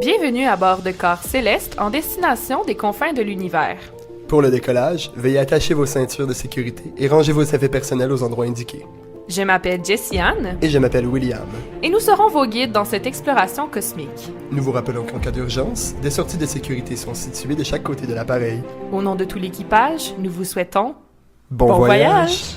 Bienvenue à bord de Corps Céleste en destination des confins de l'univers. Pour le décollage, veuillez attacher vos ceintures de sécurité et ranger vos effets personnels aux endroits indiqués. Je m'appelle Jessie-Anne Et je m'appelle William. et nous serons vos guides dans cette exploration cosmique. Nous vous rappelons qu'en cas d'urgence, des sorties de sécurité sont situées de chaque côté de l'appareil. Au nom de tout l'équipage, nous vous souhaitons Bon voyage!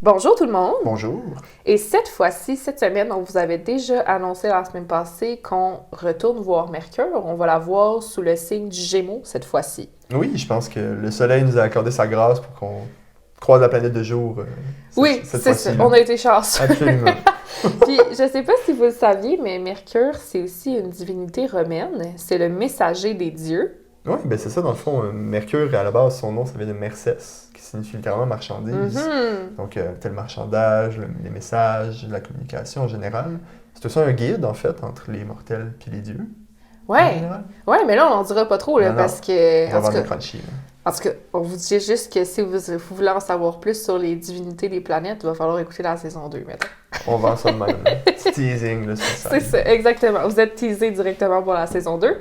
Bonjour tout le monde! Bonjour! Et cette fois-ci, cette semaine, on vous avait déjà annoncé la semaine passée qu'on retourne voir Mercure. On va la voir sous le signe du Gémeaux cette fois-ci. Oui, je pense que le Soleil nous a accordé sa grâce pour qu'on croise la planète de jour Oui, cette c'est fois-ci. ça. On a été chanceux. Absolument. Puis, je sais pas si vous le saviez, mais Mercure, c'est aussi une divinité romaine. C'est le messager des dieux. Oui, ben c'est ça, dans le fond. Mercure, à la base, son nom, ça vient de Mercès, qui signifie littéralement marchandise. Mhm. Donc, tel marchandage, les messages, la communication en général. C'est aussi un guide, en fait, entre les mortels et les dieux. En Ouais. général. Ouais, mais là, on n'en dira pas trop, là, Non, parce On que... va En tout vendre cas, le crunchy. Là. parce que on vous dit juste que si vous voulez en savoir plus sur les divinités des planètes, il va falloir écouter la saison 2, maintenant. On vend ça de même. Là. Petit teasing, là, sur ça. C'est ça, exactement. Vous êtes teasé directement pour la saison 2.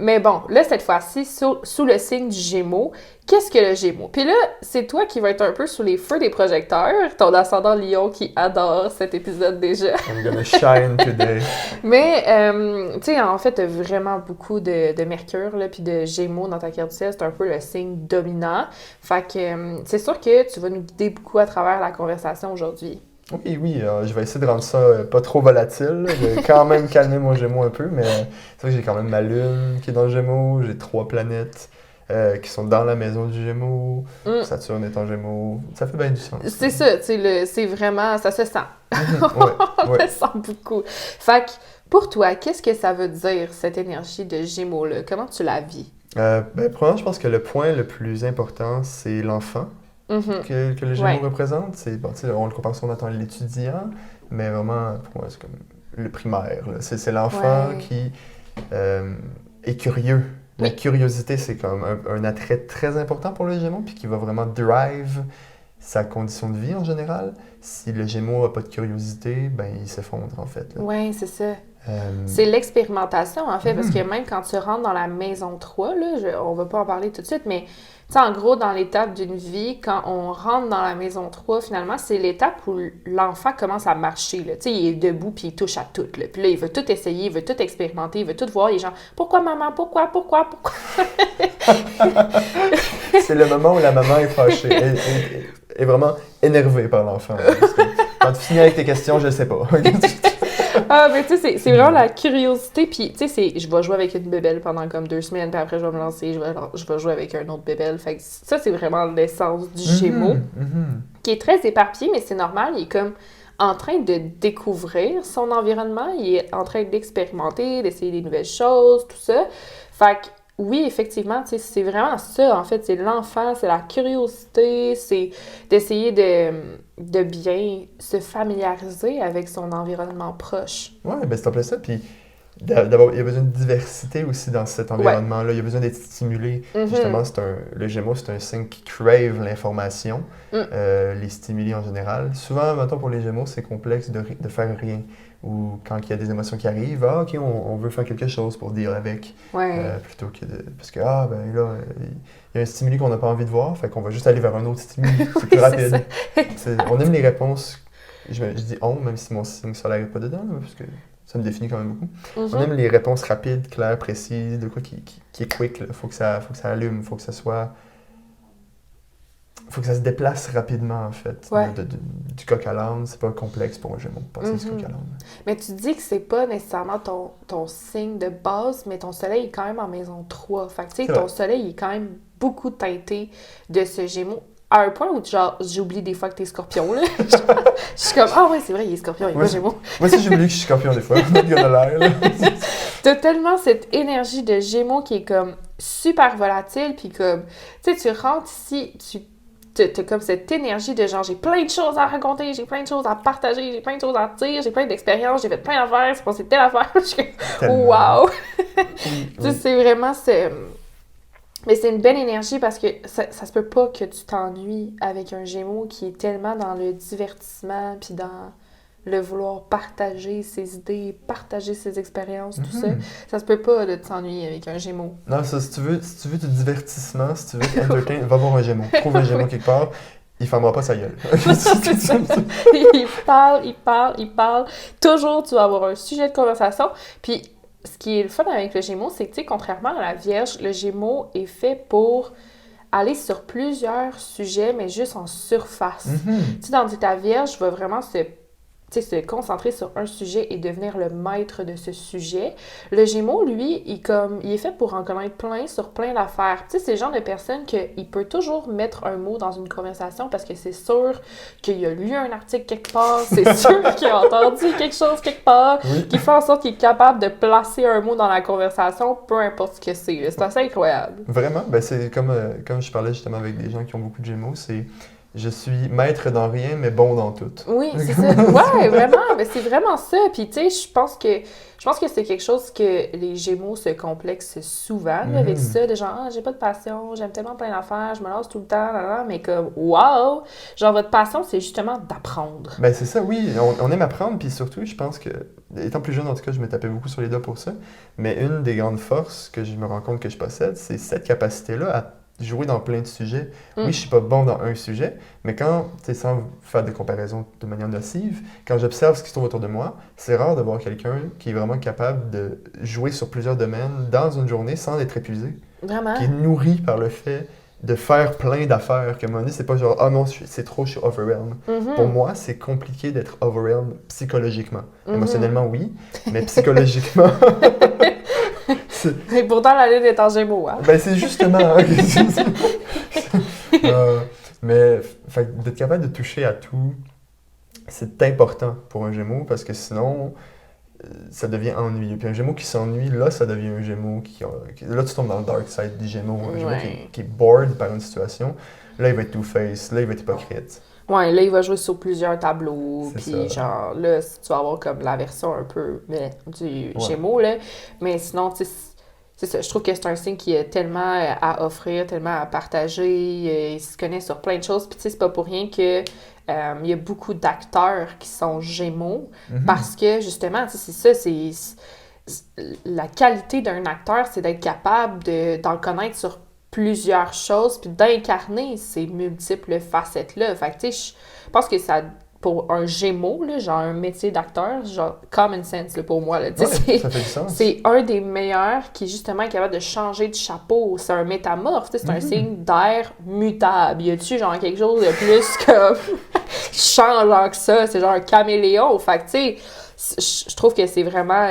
Mais bon, là, cette fois-ci, sous le signe du Gémeaux, qu'est-ce que le Gémeaux? Puis là, c'est toi qui vas être un peu sous les feux des projecteurs, ton ascendant Lion qui adore cet épisode déjà. I'm gonna shine today. Mais, tu sais, en fait, t'as vraiment beaucoup de Mercure, là, puis de Gémeaux dans ta carte du ciel. C'est un peu le signe dominant. Fait que c'est sûr que tu vas nous guider beaucoup à travers la conversation aujourd'hui. Oui, je vais essayer de rendre ça pas trop volatile. Là. Je vais quand même calmer mon Gémeaux un peu, mais c'est vrai que j'ai quand même ma Lune qui est dans le Gémeaux, j'ai 3 planètes qui sont dans la maison du Gémeaux, Saturne est en Gémeaux, ça fait bien du sens. C'est ça, tu sais, c'est vraiment, ça se sent. On Ouais. le sent beaucoup. Fait que, pour toi, qu'est-ce que ça veut dire, cette énergie de Gémeaux-là? Comment tu la vis? Premièrement, je pense que le point le plus important, c'est l'enfant Mhm. que le Gémeaux Ouais. représente. C'est, bon, tu sais, on le compare souvent à l'étudiant, mais vraiment, pour moi, c'est comme le primaire. Là. C'est l'enfant Ouais. qui est curieux. La Oui. curiosité, c'est comme un attrait très important pour le Gémeaux, puis qui va vraiment drive sa condition de vie en général. Si le Gémeaux n'a pas de curiosité, ben il s'effondre en fait. Là. Ouais, c'est ça. Euh, C'est l'expérimentation, en fait, parce Mhm. que même quand tu rentres dans la maison 3, là, on va pas en parler tout de suite, mais tu sais, en gros, dans l'étape d'une vie, quand on rentre dans la maison 3, finalement, c'est l'étape où l'enfant commence à marcher, là. Tu sais, il est debout, puis il touche à tout, là. Puis là, il veut tout essayer, il veut tout expérimenter, il veut tout voir. Les gens, pourquoi maman? Pourquoi? c'est le moment où la maman est fâchée, est vraiment énervée par l'enfant. Parce que quand tu finis avec tes questions, je sais pas. Ah, mais tu sais, c'est vraiment la curiosité. Puis, tu sais, je vais jouer avec une bébelle pendant comme 2 semaines, puis après, je vais me lancer, je vais jouer avec un autre bébelle. Fait que ça, c'est vraiment l'essence du Gémeaux, qui est très éparpillé, mais c'est normal. Il est comme en train de découvrir son environnement. Il est en train d'expérimenter, d'essayer des nouvelles choses, tout ça. Fait que, oui, effectivement, tu sais, c'est vraiment ça, en fait. C'est l'enfant, c'est la curiosité, c'est d'essayer de bien se familiariser avec son environnement proche. Ouais, ben c'est en plein ça. Puis d'abord, il y a besoin de diversité aussi dans cet environnement-là. Il y a besoin d'être stimulé. Mhm. Justement, le Gémeaux, c'est un signe qui crave l'information, Mm. les stimuli en général. Souvent, mettons, pour les Gémeaux, c'est complexe de faire rien. Ou quand il y a des émotions qui arrivent, OK, on veut faire quelque chose pour deal avec. Ouais. Plutôt que de... Parce que, ben là, il y a un stimuli qu'on n'a pas envie de voir, fait qu'on va juste aller vers un autre stimuli. C'est plus rapide. On aime les réponses. Je dis on, même si mon signe solaire n'est pas dedans, là, parce que ça me définit quand même beaucoup. Mhm. On aime les réponses rapides, claires, précises, de quoi qui est quick. Il faut que ça allume, faut que ça soit... faut que ça se déplace rapidement, en fait. Ouais. Du coq à l'âne, c'est pas complexe pour un Gémeaux de passer du Mhm. coq à l'âne. Mais tu dis que c'est pas nécessairement ton signe de base, mais ton soleil est quand même en maison 3. Fait que, tu sais, C'est ton vrai. soleil est quand même beaucoup teinté de ce Gémeaux. À un point où, genre, j'oublie des fois que t'es scorpion, là. Je suis comme, ah ouais, c'est vrai, il est scorpion, il est Ouais, pas Gémeaux. Moi aussi, j'oublie que je suis scorpion des fois. Not gonna lie, là. T'as tellement cette énergie de Gémeaux qui est comme super volatile, puis comme, tu sais, tu rentres ici, t'as comme cette énergie de genre, j'ai plein de choses à raconter, j'ai plein de choses à partager, j'ai plein de choses à dire, j'ai plein d'expériences, j'ai fait plein d'affaires, c'est passé telle affaire. Je suis comme, Tellement. wow! Oui, Tu sais, c'est vraiment Mais c'est une belle énergie parce que ça se peut pas que tu t'ennuies avec un Gémeaux qui est tellement dans le divertissement puis dans le vouloir partager ses idées, partager ses expériences, tout ça. Ça se peut pas de t'ennuyer avec un Gémeaux. Non, ça, si tu veux du divertissement, si tu veux t'entertain, va voir un Gémeaux. Trouve un Gémeaux quelque part, il fermera pas sa gueule. C'est ça. Il parle. Toujours, tu vas avoir un sujet de conversation. Puis, ce qui est le fun avec le Gémeaux, c'est que, tu sais, contrairement à la Vierge, le Gémeaux est fait pour aller sur plusieurs sujets, mais juste en surface. Tu sais, dans ta Vierge, va vraiment se concentrer sur un sujet et devenir le maître de ce sujet. Le Gémeaux, lui, il est fait pour en connaître plein sur plein d'affaires. Tu sais, c'est le genre de personne qu'il peut toujours mettre un mot dans une conversation parce que c'est sûr qu'il a lu un article quelque part, c'est sûr qu'il a entendu quelque chose quelque part, qui fait en sorte qu'il est capable de placer un mot dans la conversation, peu importe ce que c'est. C'est assez incroyable. Vraiment, ben c'est comme je parlais justement avec des gens qui ont beaucoup de Gémeaux, c'est je suis maître dans rien, mais bon dans tout. Oui, c'est ça. Ouais, vraiment. Ben, c'est vraiment ça. Puis, tu sais, je pense que c'est quelque chose que les Gémeaux se complexent souvent là, avec ça, de genre, ah, j'ai pas de passion, j'aime tellement plein d'affaires, je me lance tout le temps, mais comme, wow! Genre, votre passion, c'est justement d'apprendre. Ben, c'est ça, oui. On aime apprendre, puis surtout, je pense que, étant plus jeune, en tout cas, je me tapais beaucoup sur les doigts pour ça. Mais une des grandes forces que je me rends compte que je possède, c'est cette capacité-là à jouer dans plein de sujets. Oui, je suis pas bon dans un sujet, mais quand, tu sais, sans faire des comparaisons de manière nocive, quand j'observe ce qui se trouve autour de moi, c'est rare de voir quelqu'un qui est vraiment capable de jouer sur plusieurs domaines dans une journée sans être épuisé. Vraiment? Qui est nourri par le fait de faire plein d'affaires. Que à un moment donné, c'est pas genre « Ah non, c'est trop, je suis overwhelmed ». Pour moi, c'est compliqué d'être overwhelmed psychologiquement. Émotionnellement, oui, mais psychologiquement... Et pourtant, la lune est en Gémeaux, hein? Ben, c'est justement... mais d'être capable de toucher à tout, c'est important pour un Gémeaux, parce que sinon, ça devient ennuyeux. Puis un Gémeaux qui s'ennuie, là, ça devient un Gémeaux là, tu tombes dans le dark side du Gémeaux. Un Gémeaux qui est bored par une situation, là, il va être two-face, là, il va être hypocrite. Ouais, là, il va jouer sur plusieurs tableaux, C'est puis ça. genre, là, tu vas avoir comme la version un peu du Gémeaux, là. Mais sinon, tu sais, c'est ça, je trouve que c'est un signe qui a tellement à offrir, tellement à partager, il se connaît sur plein de choses, puis tu sais, c'est pas pour rien que il y a beaucoup d'acteurs qui sont Gémeaux, parce que, justement, tu sais, c'est ça, la qualité d'un acteur, c'est d'être capable d'en connaître sur plusieurs choses, puis d'incarner ces multiples facettes-là. Fait que, tu sais, je pense que ça, pour un Gémeaux, là, genre un métier d'acteur, genre common sense là, pour moi, là, Ouais, ça fait du sens. c'est un des meilleurs qui, justement, est capable de changer de chapeau. C'est un métamorphe, tu sais, c'est un signe d'air mutable. Y a-tu, genre, quelque chose de plus comme changeant que ça? C'est genre un caméléon. Fait que, tu sais, je trouve que c'est vraiment...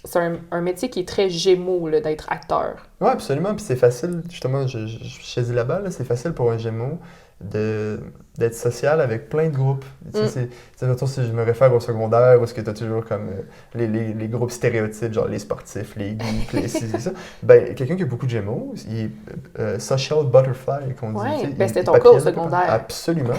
c'est un métier qui est très Gémeaux, là, d'être acteur. Oui, absolument. Puis c'est facile, justement, je saisis la balle, là, c'est facile pour un Gémeaux d'être social avec plein de groupes. Tu sais, mettons, si je me réfère au secondaire, où est-ce que tu as toujours comme les groupes stéréotypes, genre les sportifs, les geeks, les ci, ça. Ben, quelqu'un qui a beaucoup de Gémeaux, il est social butterfly, qu'on dit. Ouais, Tu sais, ben c'était ton cas au secondaire. Absolument.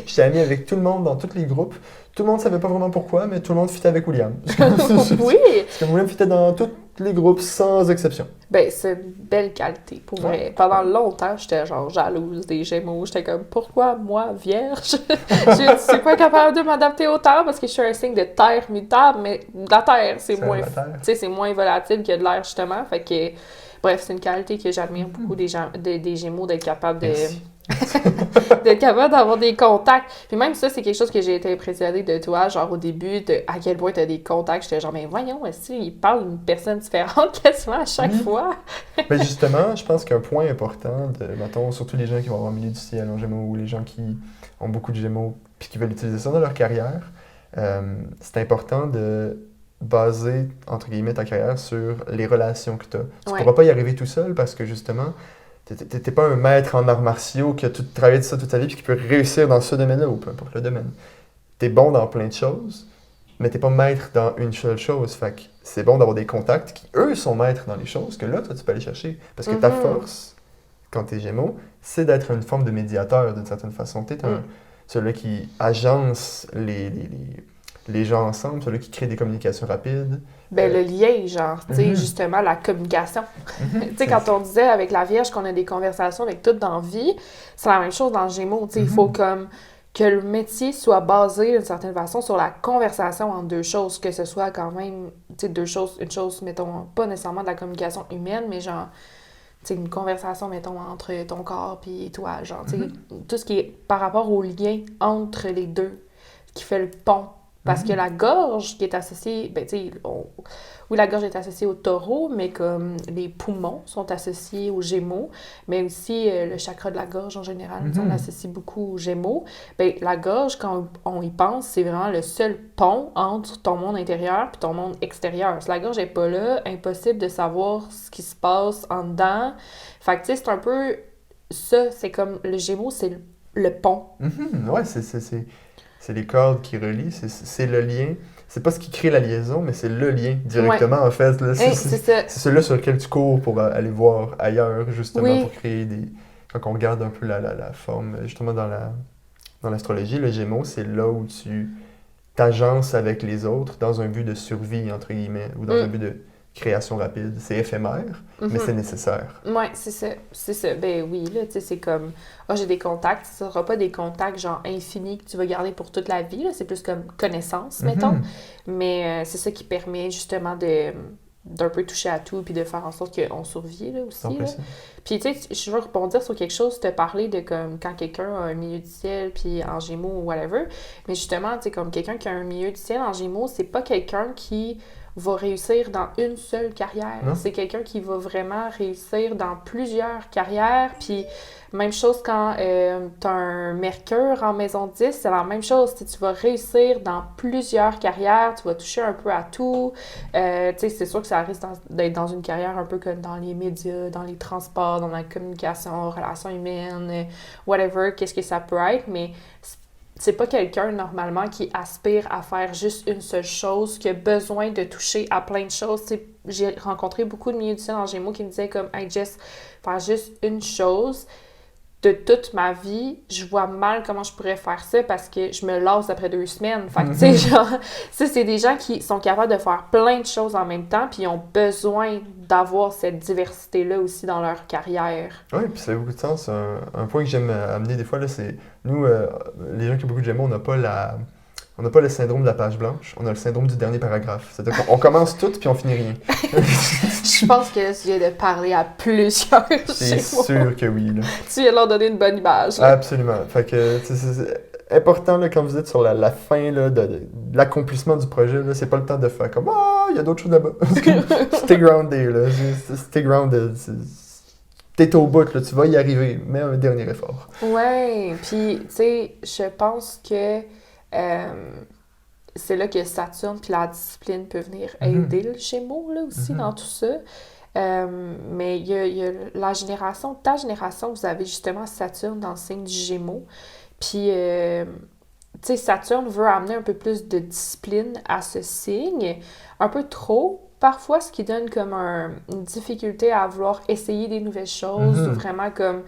J'étais ami avec tout le monde dans tous les groupes. Tout le monde ne savait pas vraiment pourquoi, mais tout le monde fitait avec William. Oui! Parce que William fitait dans tous les groupes sans exception. Ben, c'est une belle qualité, pour vrai. Pendant longtemps, j'étais genre jalouse des Gémeaux. J'étais comme, pourquoi moi, vierge? Je ne suis pas capable de m'adapter au temps parce que je suis un signe de terre mutable, mais la terre, c'est moins, c'est moins volatile que de l'air, justement. Fait que, bref, c'est une qualité que j'admire beaucoup des Gémeaux, d'être capable de... d'être capable d'avoir des contacts. Puis même ça, c'est quelque chose que j'ai été impressionnée de toi, genre au début, à quel point tu as des contacts. J'étais genre, mais voyons, est-ce qu'il parle d'une personne différente quasiment à chaque fois? Mais justement, je pense qu'un point important, mettons, surtout les gens qui vont avoir un milieu du ciel en Gémeaux ou les gens qui ont beaucoup de Gémeaux puis qui veulent utiliser ça dans leur carrière, c'est important de baser, entre guillemets, ta carrière sur les relations que tu as. Tu ne pourras pas y arriver tout seul parce que justement, t'es pas un maître en arts martiaux qui a tout travaillé de ça toute sa vie puis qui peut réussir dans ce domaine-là ou peu importe le domaine. T'es bon dans plein de choses, mais t'es pas maître dans une seule chose. Fait que c'est bon d'avoir des contacts qui, eux, sont maîtres dans les choses que là, toi, tu peux aller chercher. Parce que ta force, quand t'es Gémeaux, c'est d'être une forme de médiateur d'une certaine façon. T'es celui qui agence les gens ensemble, ceux-là qui créent des communications rapides. Ben, le lien, genre, tu sais, justement, la communication. Tu sais, quand on disait avec la Vierge qu'on a des conversations avec tout dans la vie, c'est la même chose dans le Gémeaux, tu sais, il faut comme que le métier soit basé d'une certaine façon sur la conversation entre deux choses, que ce soit quand même, tu sais, deux choses, une chose, mettons, pas nécessairement de la communication humaine, mais genre, tu sais, une conversation, mettons, entre ton corps puis toi, genre, tu sais, tout ce qui est par rapport au lien entre les deux, qui fait le pont. Parce que la gorge qui est associée, ben tu sais, oui, la gorge est associée au taureau, mais comme les poumons sont associés aux Gémeaux, mais aussi le chakra de la gorge en général, on l'associe beaucoup aux Gémeaux. Ben, la gorge, quand on y pense, c'est vraiment le seul pont entre ton monde intérieur et ton monde extérieur. Si la gorge n'est pas là, impossible de savoir ce qui se passe en dedans. Fait que tu sais, c'est un peu ça, c'est comme le Gémeaux, c'est le pont. Ouais, c'est les cordes qui relient, c'est le lien. C'est pas ce qui crée la liaison, mais c'est le lien directement, en fait. Là. C'est celui sur lequel tu cours pour aller voir ailleurs, justement, pour créer des... Quand on regarde un peu la forme, justement, dans l'astrologie, le Gémeaux, c'est là où tu t'agences avec les autres dans un but de survie, entre guillemets, ou dans un but de création rapide. C'est éphémère, mais c'est nécessaire. Oui, c'est ça. Ben oui, là, tu sais, c'est comme, j'ai des contacts, ce sera pas des contacts genre infinis que tu vas garder pour toute la vie, là, c'est plus comme connaissance, mettons. Mais c'est ça qui permet justement d'un peu toucher à tout puis de faire en sorte qu'on survit, là, aussi. Là. Puis, tu sais, je veux rebondir sur quelque chose, te parler de comme quand quelqu'un a un milieu du ciel puis en Gémeaux ou whatever, mais justement, tu sais, comme quelqu'un qui a un milieu du ciel en Gémeaux, c'est pas quelqu'un qui va réussir dans une seule carrière. Non. C'est quelqu'un qui va vraiment réussir dans plusieurs carrières. Puis, même chose quand tu as un Mercure en maison 10, c'est la même chose. Tu vas réussir dans plusieurs carrières, tu vas toucher un peu à tout. C'est sûr que ça risque d'être dans une carrière un peu comme dans les médias, dans les transports, dans la communication, relations humaines, whatever, qu'est-ce que ça peut être, mais c'est pas quelqu'un, normalement, qui aspire à faire juste une seule chose, qui a besoin de toucher à plein de choses. T'sais, j'ai rencontré beaucoup de milieux du ciel en Gémeaux qui me disaient comme « Hey Jess, faire juste une chose de toute ma vie, je vois mal comment je pourrais faire ça parce que je me lasse après 2 semaines. » Fait que, tu sais, genre, ça, c'est des gens qui sont capables de faire plein de choses en même temps puis ils ont besoin d'avoir cette diversité-là aussi dans leur carrière. Oui, puis ça a beaucoup de sens. Un point que j'aime amener des fois, là, c'est nous, les gens qui ont beaucoup de Gémeaux, on n'a pas le syndrome de la page blanche, on a le syndrome du dernier paragraphe. C'est-à-dire qu'on commence tout puis on finit rien. Je pense que tu viens de parler à plusieurs Gémeaux. C'est sûr que oui. Là. Tu viens de leur donner une bonne image. Là. Absolument. Fait que c'est important là, quand vous êtes sur la fin là, de l'accomplissement du projet, là, c'est pas le temps de faire comme « Ah, il y a d'autres choses là-bas. » Stay grounded, là. Stay grounded. T'es au bout, là, tu vas y arriver. Mets un dernier effort. Ouais, puis tu sais, je pense que c'est là que Saturne puis la discipline peut venir aider le Gémeaux là, aussi dans tout ça. Mais il y a ta génération, vous avez justement Saturne dans le signe du Gémeaux. Puis, tu sais, Saturne veut amener un peu plus de discipline à ce signe, un peu trop, parfois, ce qui donne comme une difficulté à vouloir essayer des nouvelles choses, ou vraiment comme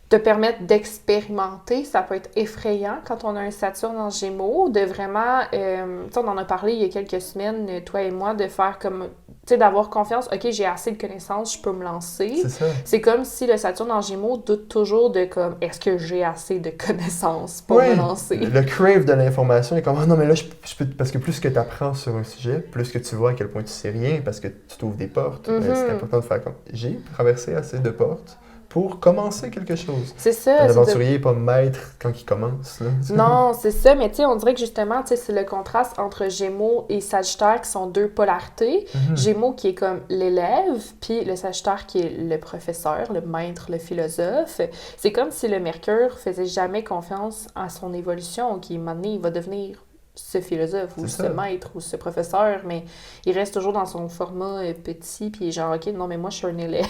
te permettre d'expérimenter. Ça peut être effrayant quand on a un Saturne en Gémeaux, de vraiment, tu sais, on en a parlé il y a quelques semaines, toi et moi, de faire comme, tu sais, d'avoir confiance, OK, j'ai assez de connaissances, je peux me lancer. C'est ça. C'est comme si le Saturne en Gémeaux doute toujours de comme, est-ce que j'ai assez de connaissances pour me lancer? Le crave de l'information est comme, ah non, mais là, je peux, parce que plus que tu apprends sur un sujet, plus que tu vois à quel point tu sais rien, parce que tu t'ouvres des portes, c'est important de faire comme, j'ai traversé assez de portes pour commencer quelque chose. C'est ça. Un aventurier n'est pas maître quand il commence. Là. Non, c'est ça. Mais tu sais, on dirait que justement, tu sais, c'est le contraste entre Gémeaux et Sagittaire qui sont deux polarités. Gémeaux qui est comme l'élève, puis le Sagittaire qui est le professeur, le maître, le philosophe. C'est comme si le Mercure faisait jamais confiance à son évolution, qui, à un moment donné, il va devenir ce philosophe ou ce maître ou ce professeur, mais il reste toujours dans son format petit, puis genre, OK, non, mais moi, je suis un élève.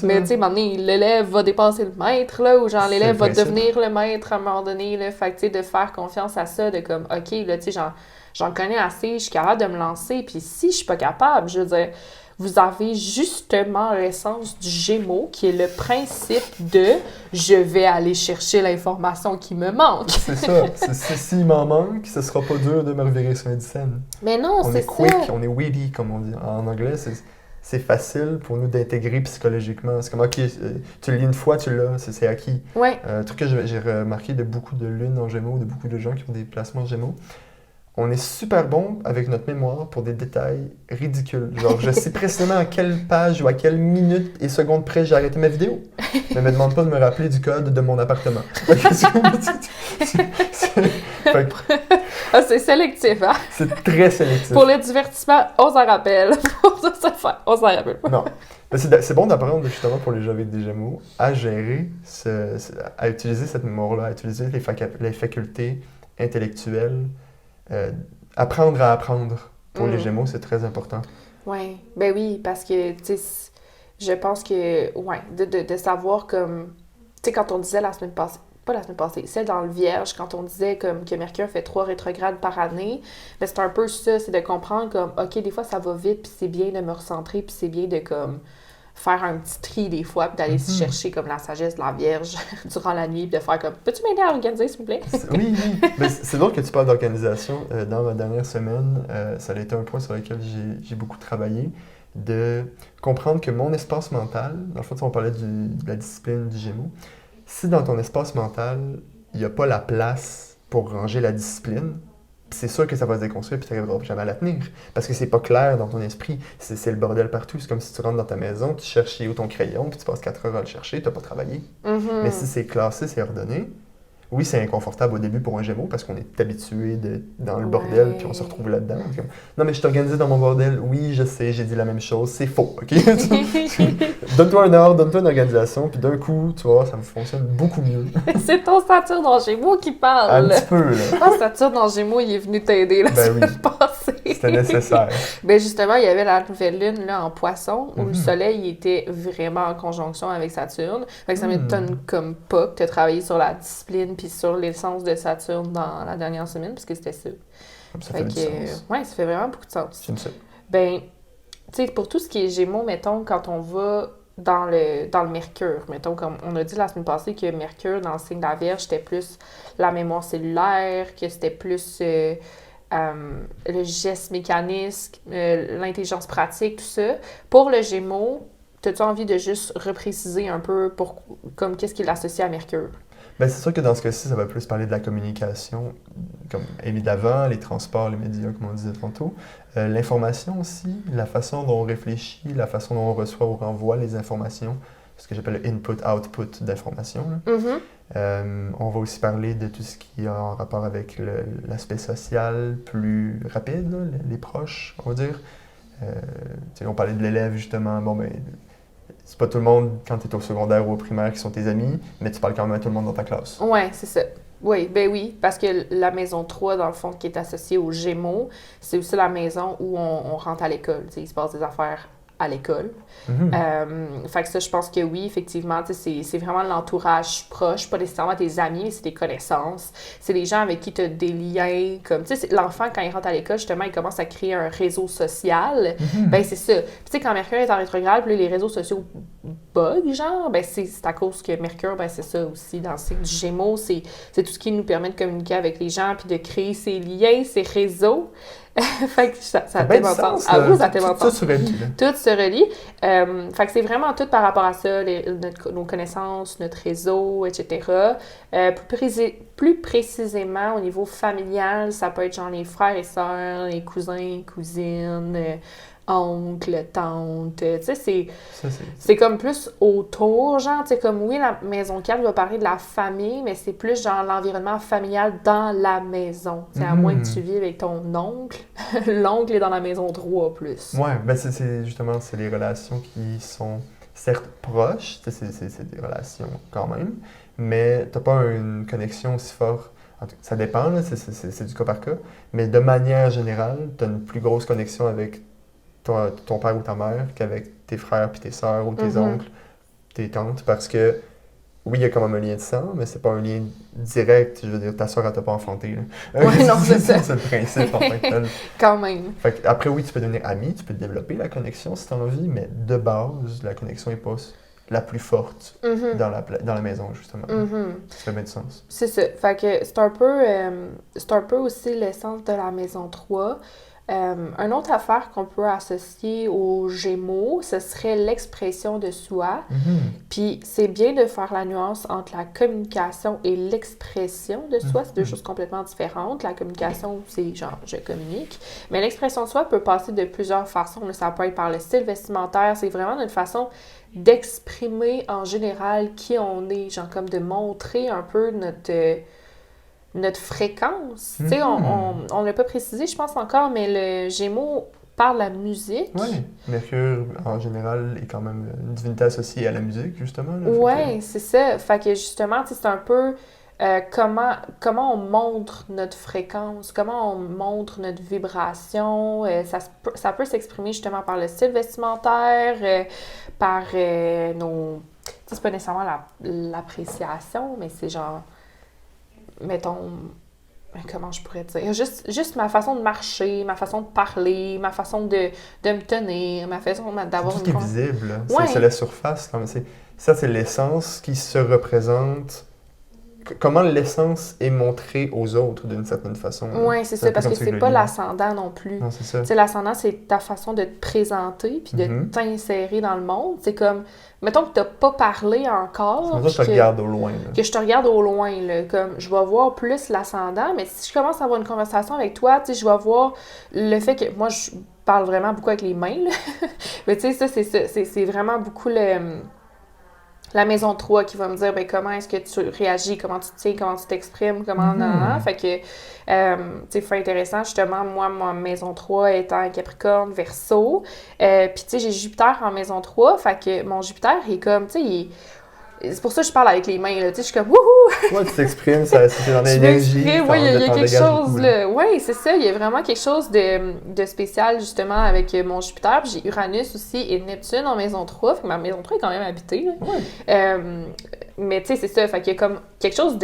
Mais tu sais, à un moment donné, l'élève va dépasser le maître, là, ou genre, l'élève va devenir le maître à un moment donné, là. Fait que, tu sais, de faire confiance à ça, de comme, OK, là, tu sais, j'en connais assez, je suis capable de me lancer, puis si je suis pas capable, je veux dire, vous avez justement l'essence du Gémeaux, qui est le principe de « je vais aller chercher l'information qui me manque ». C'est ça. S'il m'en manque, ce sera pas dur de me revirer sur une scène. Mais non, On c'est est quick, ça. on est witty, comme on dit en anglais. C'est facile pour nous d'intégrer psychologiquement. C'est comme, OK, tu le lis une fois, tu l'as, c'est acquis. Ouais. Un truc que j'ai remarqué de beaucoup de lunes en Gémeaux, de beaucoup de gens qui ont des placements en Gémeaux, on est super bon avec notre mémoire pour des détails ridicules. Genre, je sais précisément à quelle page ou à quelle minute et seconde près j'ai arrêté ma vidéo. Mais me demande pas de me rappeler du code de mon appartement. Ah, c'est sélectif, hein? C'est très sélectif. Pour le divertissement, on s'en rappelle. Pour ça, ça fait, on s'en rappelle pas. Non. Mais c'est bon d'apprendre justement pour les gens avec des Gémeaux à gérer, à utiliser cette mémoire-là, à utiliser les facultés intellectuelles. Apprendre à apprendre pour les Gémeaux, c'est très important. Oui, ben oui, parce que, tu sais, je pense que, ouais, de savoir comme, tu sais, quand on disait la semaine passée, pas la semaine passée, celle dans le Vierge, quand on disait comme que Mercure fait 3 rétrogrades par année, ben c'est un peu ça, c'est de comprendre comme, OK, des fois ça va vite, puis c'est bien de me recentrer, puis c'est bien de comme faire un petit tri des fois, puis d'aller chercher comme la sagesse de la Vierge durant la nuit, puis de faire comme, peux-tu m'aider à organiser, s'il vous plaît? Oui. Mais c'est drôle que tu parles d'organisation. Dans ma dernière semaine, ça a été un point sur lequel j'ai beaucoup travaillé, de comprendre que mon espace mental, dans le fond, on parlait de la discipline du Gémeaux, si dans ton espace mental, il n'y a pas la place pour ranger la discipline, c'est sûr que ça va se déconstruire et tu n'arriveras jamais à la tenir. Parce que c'est pas clair dans ton esprit. C'est le bordel partout. C'est comme si tu rentres dans ta maison, tu cherches où ton crayon, puis tu passes 4 heures à le chercher, tu n'as pas travaillé. Mais si c'est classé, c'est ordonné, oui, c'est inconfortable au début pour un Gémeaux parce qu'on est habitué dans le bordel puis on se retrouve là-dedans. Comme, non, mais je t'organise dans mon bordel. Oui, je sais, j'ai dit la même chose. C'est faux, OK? Donne-toi un ordre, donne-toi une organisation, puis d'un coup, tu vois, ça fonctionne beaucoup mieux. C'est ton Saturne en Gémeaux qui parle. Un petit peu, là. Ah, Saturne en Gémeaux, il est venu t'aider la semaine passée. C'était nécessaire. Ben justement, il y avait la nouvelle lune là, en Poisson, où le soleil était vraiment en conjonction avec Saturne. Fait que ça m'étonne comme pas que tu as travaillé sur la discipline puis sur l'essence de Saturne dans la dernière semaine, parce que c'était ça. Ça fait du sens. Ouais, ça fait vraiment beaucoup de sens. J'aime ça. Ben, tu sais, pour tout ce qui est Gémeaux, mettons, quand on va dans le Mercure, mettons, comme on a dit la semaine passée que Mercure, dans le signe de la Vierge, c'était plus la mémoire cellulaire, que c'était plus le geste mécanique, l'intelligence pratique, tout ça. Pour le Gémeaux, as-tu envie de juste repréciser un peu comme qu'est-ce qu'il associe à Mercure? Ben, c'est sûr que dans ce cas-ci, ça va plus parler de la communication, comme évidemment, les transports, les médias, comme on disait tantôt. L'information aussi, la façon dont on réfléchit, la façon dont on reçoit ou renvoie les informations, ce que j'appelle le input-output d'informations. On va aussi parler de tout ce qui a en rapport avec l'aspect social plus rapide, là, les proches, on va dire. On parlait de l'élève, justement. Bon, ben, c'est pas tout le monde, quand tu es au secondaire ou au primaire, qui sont tes amis, mais tu parles quand même à tout le monde dans ta classe. Ouais, c'est ça. Oui, ben oui, parce que la maison 3, dans le fond, qui est associée aux Gémeaux, c'est aussi la maison où on rentre à l'école. Il se passe des affaires à l'école. Fait que ça, je pense que oui, effectivement, c'est vraiment l'entourage proche, pas nécessairement tes amis, mais c'est tes connaissances. C'est les gens avec qui tu as des liens. Comme, tu sais, l'enfant, quand il rentre à l'école, justement, il commence à créer un réseau social. Ben, c'est ça. Puis, tu sais, quand Mercure est en rétrograde, puis les réseaux sociaux bug, genre, ben c'est à cause que Mercure, ben c'est ça aussi, dans le cycle du Gémeaux, c'est tout ce qui nous permet de communiquer avec les gens, puis de créer ces liens, ces réseaux. Fait que ça a tellement de sens. À vous, ça a tellement de sens. Tout se relie. Tout se relie. Fait que c'est vraiment tout par rapport à ça, nos connaissances, notre réseau, etc. Plus précisément, au niveau familial, ça peut être genre les frères et sœurs, les cousins, cousines, oncle, tante, tu sais, c'est comme plus autour, genre, tu sais, comme oui, la maison 4 va parler de la famille, mais c'est plus genre l'environnement familial dans la maison. Tu sais, à moins que tu vives avec ton oncle, l'oncle est dans la maison 3 plus. Ouais, ben justement, c'est les relations qui sont certes proches, c'est des relations quand même, mais t'as pas une connexion aussi forte. Ça dépend, là, c'est du cas par cas, mais de manière générale, t'as une plus grosse connexion avec ton père ou ta mère qu'avec tes frères puis tes sœurs ou tes oncles, tes tantes, parce que oui, il y a quand même un lien de sang, mais c'est pas un lien direct. Je veux dire, ta soeur, elle t'a pas enfanté. Là. Ouais, non, c'est ça. C'est le principe en tant que tel. Quand même. Fait que après, oui, tu peux devenir ami, tu peux développer la connexion si t'as envie, mais de base, la connexion est pas la plus forte Mhm. dans la maison, justement. Mhm. Ça fait bien du sens. C'est ça. Fait que c'est un peu aussi l'essence de la maison 3. Une autre affaire qu'on peut associer aux Gémeaux, ce serait l'expression de soi. Mhm. Puis c'est bien de faire la nuance entre la communication et l'expression de soi. C'est deux choses complètement différentes. La communication, c'est genre je communique. Mais l'expression de soi peut passer de plusieurs façons. Ça peut être par le style vestimentaire. C'est vraiment une façon d'exprimer en général qui on est. Genre comme de montrer un peu notre fréquence. Tu sais, on l'a pas précisé, je pense encore, mais le Gémeaux parle de la musique. Oui, Mercure, en général, est quand même une divinité associée à la musique, justement. Là, Ouais, c'est ça. Fait que justement, tu sais, c'est un peu comment on montre notre fréquence, comment on montre notre vibration. Ça peut s'exprimer justement par le style vestimentaire, par nos... Tu sais, c'est pas nécessairement l'appréciation, mais c'est genre, mettons, comment je pourrais dire? Juste ma façon de marcher, ma façon de parler, ma façon de me tenir, ma façon d'avoir tout ce qui est visible. Là. Ouais. C'est la surface. Ça, c'est l'essence qui se représente. Comment l'essence est montrée aux autres d'une certaine façon. Oui, c'est ça, parce que c'est pas la l'ascendant non plus. Non, c'est ça. Tu sais, l'ascendant, c'est ta façon de te présenter puis de t'insérer dans le monde. C'est comme, mettons que t'as pas parlé encore. C'est ça que je te regarde au loin. Là. Que je te regarde au loin, là. Comme, je vais voir plus l'ascendant, mais si je commence à avoir une conversation avec toi, tu sais, je vais voir le fait que, moi, je parle vraiment beaucoup avec les mains, là. Mais tu sais, ça, c'est vraiment beaucoup la maison 3 qui va me dire ben, comment est-ce que tu réagis, comment tu te tiens, comment tu t'exprimes, comment... Fait que, tu sais, fait intéressant, justement, moi, ma maison 3 étant Capricorne, Verseau, puis tu sais, j'ai Jupiter en maison 3, fait que mon Jupiter est comme, tu sais, c'est pour ça que je parle avec les mains, là, tu sais, je suis comme « wouhou! » Ouais, tu t'exprimes, c'est dans l'énergie. Oui, il y a quelque chose, là. Oui, c'est ça, il y a vraiment quelque chose de spécial, justement, avec mon Jupiter. Puis j'ai Uranus aussi et Neptune en maison 3, fait que ma maison 3 est quand même habitée, là. Ouais. Mais tu sais, c'est ça, fait qu'il y a comme quelque chose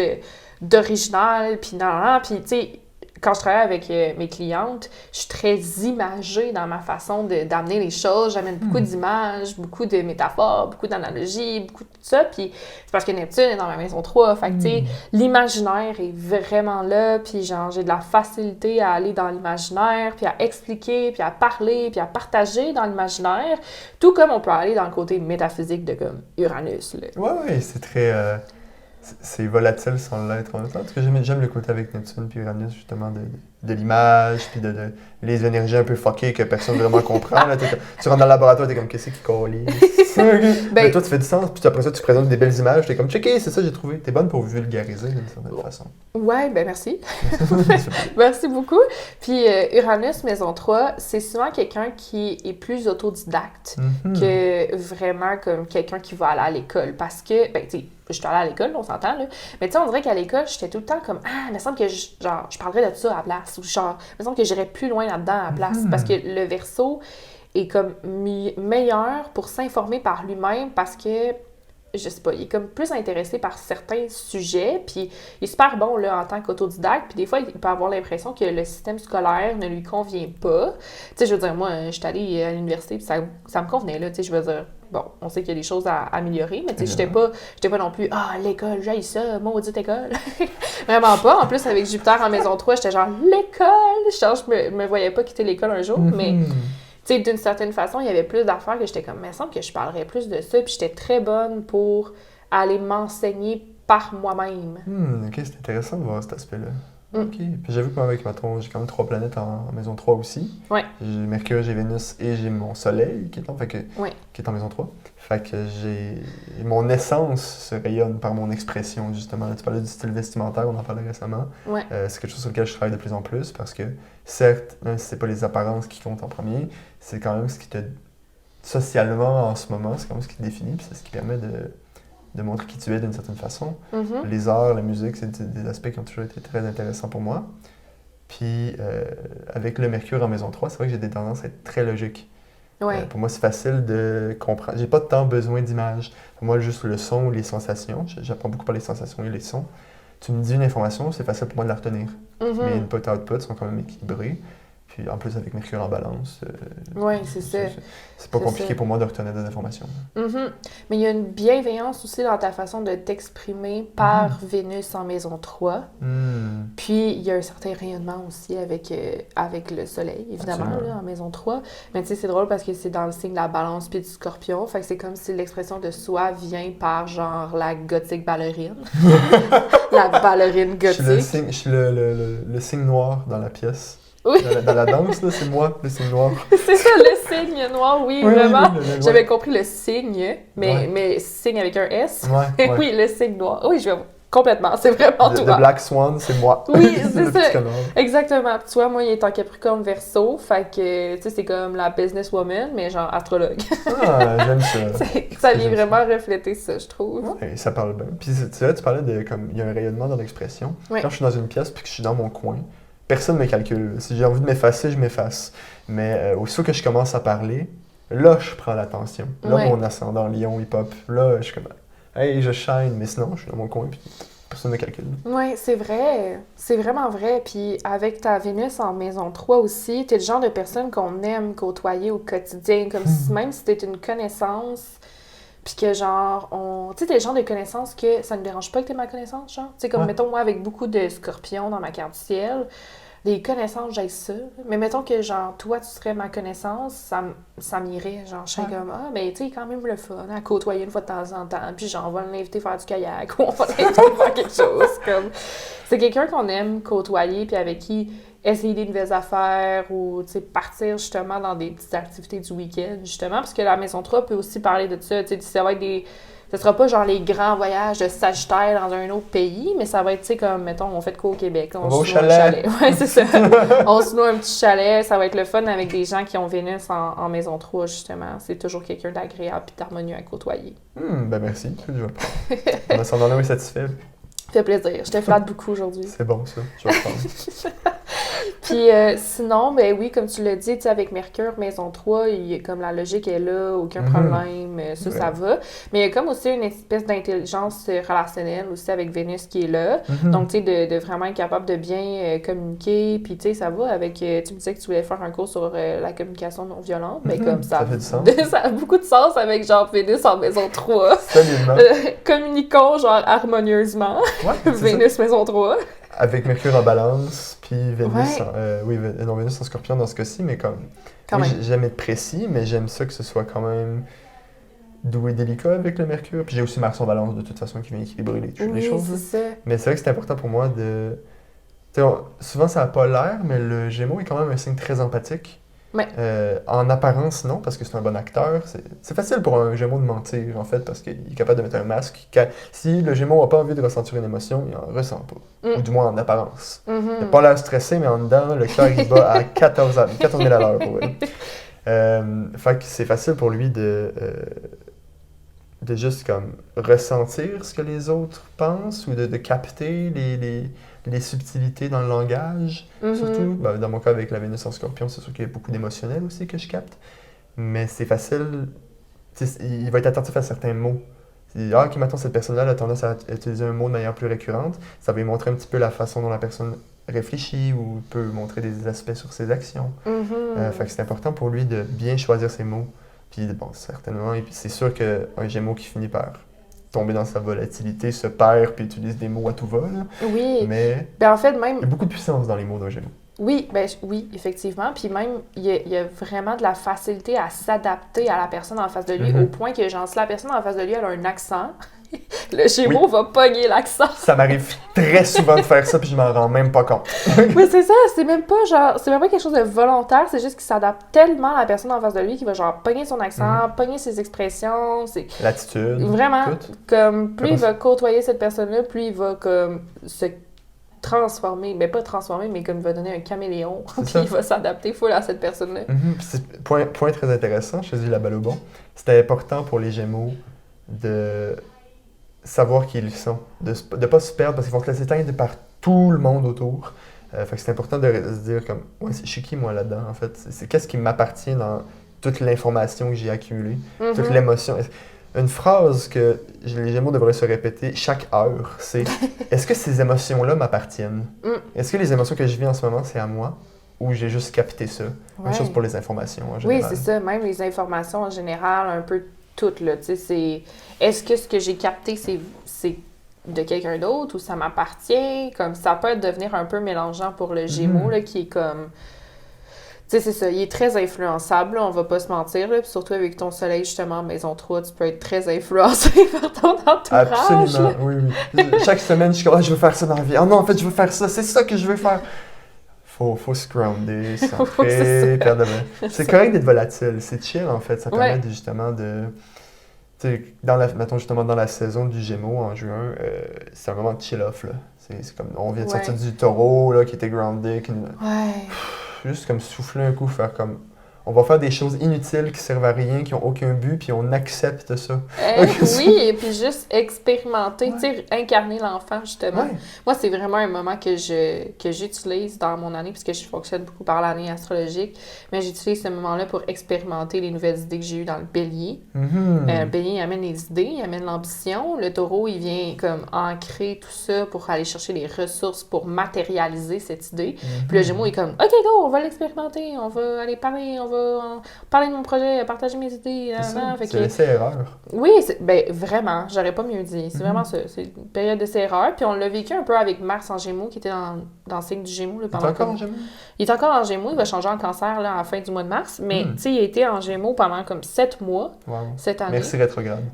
d'original, puis puis tu sais, quand je travaille avec mes clientes, je suis très imagée dans ma façon d'amener les choses. J'amène beaucoup d'images, beaucoup de métaphores, beaucoup d'analogies, beaucoup de tout ça. Puis c'est parce que Neptune est dans ma maison 3. Fait que, tu sais, l'imaginaire est vraiment là. Puis genre, j'ai de la facilité à aller dans l'imaginaire, puis à expliquer, puis à parler, puis à partager dans l'imaginaire. Tout comme on peut aller dans le côté métaphysique de comme Uranus, là. Ouais, c'est très... c'est volatile sans l'être en même temps. Parce que j'aime le côté avec Neptune puis Uranus, justement, de l'image, puis de les énergies un peu fuckées que personne vraiment comprend. Là, tu rentres dans le laboratoire, t'es comme, qu'est-ce qui colle? Mais toi, tu fais du sens, puis après ça, tu présentes des belles images, t'es comme, checké, c'est ça, j'ai trouvé. T'es bonne pour vulgariser d'une certaine façon. Ouais, ben merci. Merci beaucoup. Puis Uranus, maison 3, c'est souvent quelqu'un qui est plus autodidacte que vraiment comme quelqu'un qui va aller à l'école. Parce que, ben, tu sais, je suis allée à l'école, on s'entend, là. Mais tu sais, on dirait qu'à l'école, j'étais tout le temps comme, ah, il me semble que je parlerais de ça à la place. Ou genre, il me semble que j'irais plus loin là-dedans à la place. Parce que le Verseau est comme meilleur pour s'informer par lui-même parce que, je sais pas, il est comme plus intéressé par certains sujets, puis il est super bon, là, en tant qu'autodidacte, puis des fois, il peut avoir l'impression que le système scolaire ne lui convient pas. Tu sais, je veux dire, moi, je suis allée à l'université, puis ça me convenait, là, tu sais, je veux dire, bon, on sait qu'il y a des choses à améliorer, mais tu sais, j'étais pas non plus, ah, l'école, j'haïs ça, maudite école. Vraiment pas. En plus, avec Jupiter en maison 3, j'étais genre, l'école! Genre, je me voyais pas quitter l'école un jour, mais... Tu sais, d'une certaine façon, il y avait plus d'affaires que j'étais comme, mais il me semble que je parlerais plus de ça, puis j'étais très bonne pour aller m'enseigner par moi-même. Ok, c'est intéressant de voir cet aspect-là. Ok, puis j'avoue que moi, avec j'ai quand même 3 planètes en maison 3 aussi. Ouais. J'ai Mercure, j'ai Vénus et j'ai mon Soleil qui est en maison 3. Fait que mon essence se rayonne par mon expression, justement. Là, tu parlais du style vestimentaire, on en parlait récemment. Ouais. C'est quelque chose sur lequel je travaille de plus en plus parce que, certes, même si c'est pas les apparences qui comptent en premier, c'est quand même ce qui te... Socialement, en ce moment, c'est quand même ce qui te définit, puis c'est ce qui permet de montrer qui tu es d'une certaine façon. Les arts, la musique, c'est des aspects qui ont toujours été très intéressants pour moi. Puis, avec le Mercure en maison 3, c'est vrai que j'ai des tendances à être très logique. Ouais. Pour moi, c'est facile de comprendre. J'ai pas tant besoin d'images. Pour moi, juste le son ou les sensations. J'apprends beaucoup par les sensations et les sons. Tu me dis une information, c'est facile pour moi de la retenir. Mes input-output sont quand même équilibrés. Puis en plus, avec Mercure en balance, Oui, c'est ça. c'est pas C'est compliqué ça. pour moi de retenir des informations. Mais il y a une bienveillance aussi dans ta façon de t'exprimer par Vénus en maison 3. Puis il y a un certain rayonnement aussi avec le soleil, évidemment, Absolument. là, en maison 3. Mais tu sais, c'est drôle parce que c'est dans le signe de la balance puis du scorpion. Fait que c'est comme si l'expression de soi vient par genre la gothique ballerine. La ballerine gothique. Je suis le signe noir dans la pièce. Oui. Dans la danse, là, c'est moi, le signe noir. C'est ça, le signe noir, oui, Oui, vraiment. ouais. J'avais compris le signe, mais, Ouais. mais signe avec un S. Ouais. Oui, le signe noir. Oui, complètement. C'est vraiment tout. Le Black Swan, c'est moi. Oui, c'est c'est le ça. petit connard. Exactement. Puis tu vois, moi, il est en Capricorne Verseau, fait que, tu sais, c'est comme la businesswoman, mais genre astrologue. Ah, j'aime ça. Ça vient vraiment refléter ça, je trouve. Ouais, ça parle bien. Puis tu vois, tu parlais de comme il y a un rayonnement dans l'expression. Ouais. Quand je suis dans une pièce puis que je suis dans mon coin, personne ne me calcule. Si j'ai envie de m'effacer, je m'efface. Mais aussitôt que je commence à parler, là, je prends l'attention. Là, Ouais. mon ascendant lion, hip-hop, là, je suis comme, hey, je shine. Mais sinon, je suis dans mon coin puis personne ne me calcule. Oui, c'est vrai. C'est vraiment vrai. Puis avec ta Vénus en maison 3 aussi, t'es le genre de personne qu'on aime côtoyer au quotidien, comme si même si t'es une connaissance, puis que genre, tu sais, t'es le genre de connaissance que ça ne dérange pas que t'aies ma connaissance, genre. Tu sais, comme Ouais. mettons, moi, avec beaucoup de scorpions dans ma carte du ciel, les connaissances, j'ai ça. Mais mettons que, genre, toi, tu serais ma connaissance, ça m'irait. Genre, je serais Ouais. comme, ah, ben, tu sais, quand même le fun à côtoyer une fois de temps en temps. Puis, genre, on va l'inviter faire du kayak ou on va l'inviter faire quelque chose. Comme, c'est quelqu'un qu'on aime côtoyer, puis avec qui essayer des nouvelles affaires ou, tu sais, partir justement dans des petites activités du week-end, justement. Parce que la maison 3 peut aussi parler de ça. Tu sais, ça va être des. Ce sera pas genre les grands voyages de Sagittaire dans un autre pays, mais ça va être, tu sais, comme, mettons, on fait de quoi au Québec? On va au se loue un chalet. Ouais, c'est ça. On se loue un petit chalet. Ça va être le fun avec des gens qui ont Vénus en maison 3, justement. C'est toujours quelqu'un d'agréable et d'harmonieux à côtoyer. Ben merci, je vais prendre. Mon ascendant est satisfait. Fait plaisir. Je te flatte beaucoup aujourd'hui. C'est bon, ça. Je vais prendre. Puis sinon, ben oui, comme tu l'as dit, tu sais, avec Mercure, maison 3, comme la logique est là, aucun problème, ça, ça va. Mais il y a comme aussi une espèce d'intelligence relationnelle aussi avec Vénus qui est là. Donc, tu sais, de vraiment être capable de bien communiquer. Puis, tu sais, ça va avec... tu me disais que tu voulais faire un cours sur la communication non violente, mais comme Ça fait du sens. ça a beaucoup de sens avec genre Vénus en maison 3. Absolument. Communiquons genre harmonieusement. Ouais, c'est ça. Vénus maison 3. Avec Mercure en balance, puis Vénus, Ouais. non, Vénus en scorpion dans ce cas-ci, mais comme, Quand oui, même. j'aime être précis, mais j'aime ça que ce soit quand même doux et délicat avec le Mercure. Puis j'ai aussi Mars en balance de toute façon qui vient équilibrer les Oui, choses. c'est là. ça. Mais c'est vrai que c'est important pour moi de... Tu sais, souvent ça n'a pas l'air, mais le Gémeaux est quand même un signe très empathique. Ouais. En apparence, non, parce que c'est un bon acteur. C'est facile pour un Gémeaux de mentir, en fait, parce qu'il est capable de mettre un masque. Si le Gémeaux n'a pas envie de ressentir une émotion, il n'en ressent pas. Ou du moins en apparence. Il n'a pas l'air stressé, mais en dedans, le cœur il bat à 14 000 à l'heure pour elle. Fait que c'est facile pour lui de juste comme ressentir ce que les autres pensent ou de capter les subtilités dans le langage. Surtout, ben, dans mon cas avec la Vénus en Scorpion, c'est sûr qu'il y a beaucoup d'émotionnel aussi que je capte. Mais c'est facile, il va être attentif à certains mots. Ok, maintenant cette personne-là a tendance à utiliser un mot de manière plus récurrente. Ça va lui montrer un petit peu la façon dont la personne réfléchit ou peut montrer des aspects sur ses actions. Fait que c'est important pour lui de bien choisir ses mots. Puis bon, certainement, et puis c'est sûr qu'un Gémeaux qui finit par tomber dans sa volatilité se perd puis utilise des mots à tout va. Là. Oui. Mais Ben en fait, même... il y a beaucoup de puissance dans les mots d'un Gémeaux. Oui, oui, effectivement. Puis même, il y a vraiment de la facilité à s'adapter à la personne en face de lui, au point que, genre, si la personne en face de lui elle a un accent, le Gémeaux va pogner l'accent. Ça m'arrive très souvent de faire ça, puis je m'en rends même pas compte. Oui, c'est ça. C'est même pas quelque chose de volontaire, c'est juste qu'il s'adapte tellement à la personne en face de lui qu'il va, genre, pogner son accent, pogner ses expressions. L'attitude. Vraiment, tout. comme, plus il va côtoyer cette personne-là, plus il va, comme, se transformer, mais pas transformer, mais comme il va donner un caméléon, puis ça. il va s'adapter full à cette personne-là. C'est point très intéressant, je te dis la balle au bon. C'était important pour les Gémeaux de savoir qui ils sont, de ne pas se perdre parce qu'ils vont se laisser teindre par tout le monde autour. Fait que c'est important de se dire comme, ouais, je suis qui moi là-dedans en fait? C'est qu'est-ce qui m'appartient dans toute l'information que j'ai accumulée, Mhm. toute l'émotion. Une phrase que les Gémeaux devraient se répéter chaque heure, c'est « Est-ce que ces émotions-là m'appartiennent? Mm. Est-ce que les émotions que je vis en ce moment, c'est à moi? Ou j'ai juste capté ça? » Même Ouais. chose pour les informations en Oui, général. c'est ça. Même les informations en général, un peu toutes, là. Tu sais, c'est... Est-ce que ce que j'ai capté, c'est de quelqu'un d'autre ou ça m'appartient? Comme ça peut devenir un peu mélangeant pour le Gémeaux, là, qui est comme... Tu sais, c'est ça. Il est très influençable, là, on va pas se mentir, là. Puis surtout avec ton soleil, justement, maison 3, tu peux être très influencé par ton entourage. Absolument, Là. oui, oui. Chaque semaine, je suis comme « Ah, je veux faire ça dans la vie. Ah non, en fait, je veux faire ça. C'est ça que je veux faire. » Faut se grounder, c'est centrer, ça. perdre de... C'est correct d'être volatile, c'est chill en fait, ça permet Ouais. justement de... Tu sais, mettons justement dans la saison du Gémeaux en juin, c'est un moment de chill-off là. C'est comme, on vient de sortir Ouais. du Taureau là, qui était grounded, Ouais. juste comme souffler un coup, faire comme... On va faire des choses inutiles qui servent à rien, qui ont aucun but, puis on accepte ça. Oui, et puis juste expérimenter, tu sais, incarner l'enfant, justement. Ouais. Moi, c'est vraiment un moment que j'utilise dans mon année, puisque je fonctionne beaucoup par l'année astrologique, mais j'utilise ce moment-là pour expérimenter les nouvelles idées que j'ai eues dans le bélier. Mhm. Le bélier, il amène les idées, il amène l'ambition. Le taureau, il vient comme ancrer tout ça pour aller chercher les ressources pour matérialiser cette idée. Puis le gémeaux est comme, OK, go, on va l'expérimenter, on va aller parler, on va parler de mon projet, partager mes idées. C'est nan, nan. ça, Fait c'est que- l'essai-erreur. Oui, ben vraiment, j'aurais pas mieux dit. C'est vraiment ça. C'est une période de ses erreurs. Puis on l'a vécu un peu avec Mars en Gémeaux, qui était dans le signe du Gémeaux. Là, T'es pendant encore comme- en Gémeaux? Il est encore en Gémeaux, il va changer en cancer là, à la fin du mois de mars. Mais Hmm. tu sais, il a été en Gémeaux pendant comme 7 mois Wow. cette année. Merci rétrograde.